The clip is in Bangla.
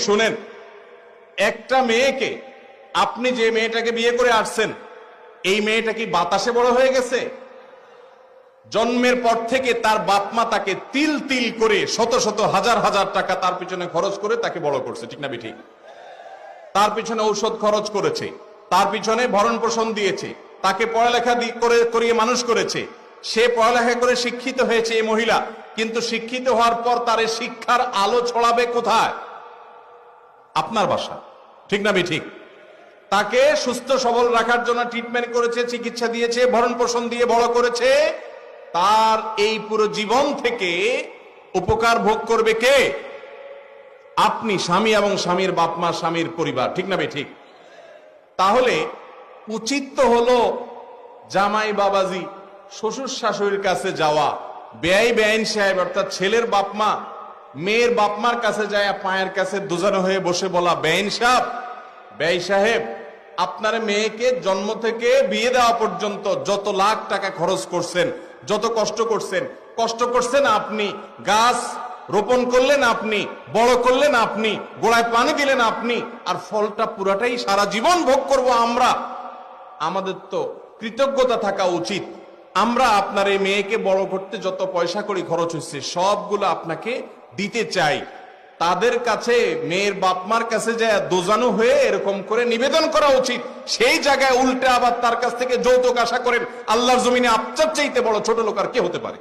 শুনেন, একটা মেয়েকে, আপনি যে মেয়েটাকে বিয়ে করে আসছেন, এই মেয়েটা কি বাতাসে বড় হয়ে গেছে? জন্মের পর থেকে তার বাপ মা তাকে তিল তিল করে শত শত হাজার হাজার টাকা তার পিছনে খরচ করে তাকে বড় করছে, ঠিক না ঠিক? তার পিছনে ঔষধ খরচ করেছে, তার পিছনে ভরণ পোষণ দিয়েছে, তাকে পড়ালেখা করিয়ে মানুষ করেছে। সে পড়ালেখা করে শিক্ষিত হয়েছে এই মহিলা, কিন্তু শিক্ষিত হওয়ার পর তার শিক্ষার আলো ছড়াবে কোথায়? আপনার বাসা, ঠিক না ঠিক? তাকে সুস্থ সবল রাখার জন্য ট্রিটমেন্ট করেছে, চিকিৎসা দিয়েছে, ভরণ পোষণ দিয়ে বড় করেছে। তার এই পুরো জীবন থেকে উপকার ভোগ করবে কে? আপনি, স্বামী এবং স্বামীর বাপ মা, স্বামীর পরিবার, ঠিক না ঠিক? তাহলে উচিত তো হলো জামাই বাবাজি, শ্বশুর শাশুড়ির কাছে যাওয়া, বেআইন সাহেব অর্থাৎ ছেলের বাপ মা মেয়ের বাপ মার কাছে যায় পায়ের কাছে দুজানো হয়ে বসে বলা, বেআইন সাহেব আপনার মেয়েকে জন্ম থেকে বিয়ে দেওয়া পর্যন্ত যত লাখ টাকা খরচ করছেন, যত কষ্ট করছেন আপনি, গাছ রোপণ করলেন আপনি, বড় করলেন আপনি, গোড়ায় পানি দিলেন আপনি, আর ফলটা পুরাটাই সারা জীবন ভোগ করব আমরা। আমাদের তো কৃতজ্ঞতা থাকা উচিত। আমরা আপনার এই মেয়েকে বড় করতে যত পয়সা করি খরচ হচ্ছে সবগুলো আপনাকে দিতে চাই। তাদের কাছে, মেয়ের বাপমার কাছে যায় দোজানো হয়ে এরকম করে নিবেদন করা উচিত। সেই জায়গায় উল্টে আবার তার কাছ থেকে যৌতুক আশা করেন, আল্লাহর জমিনে আপনার চাইতে বড় ছোট লোক আর কে হতে পারে?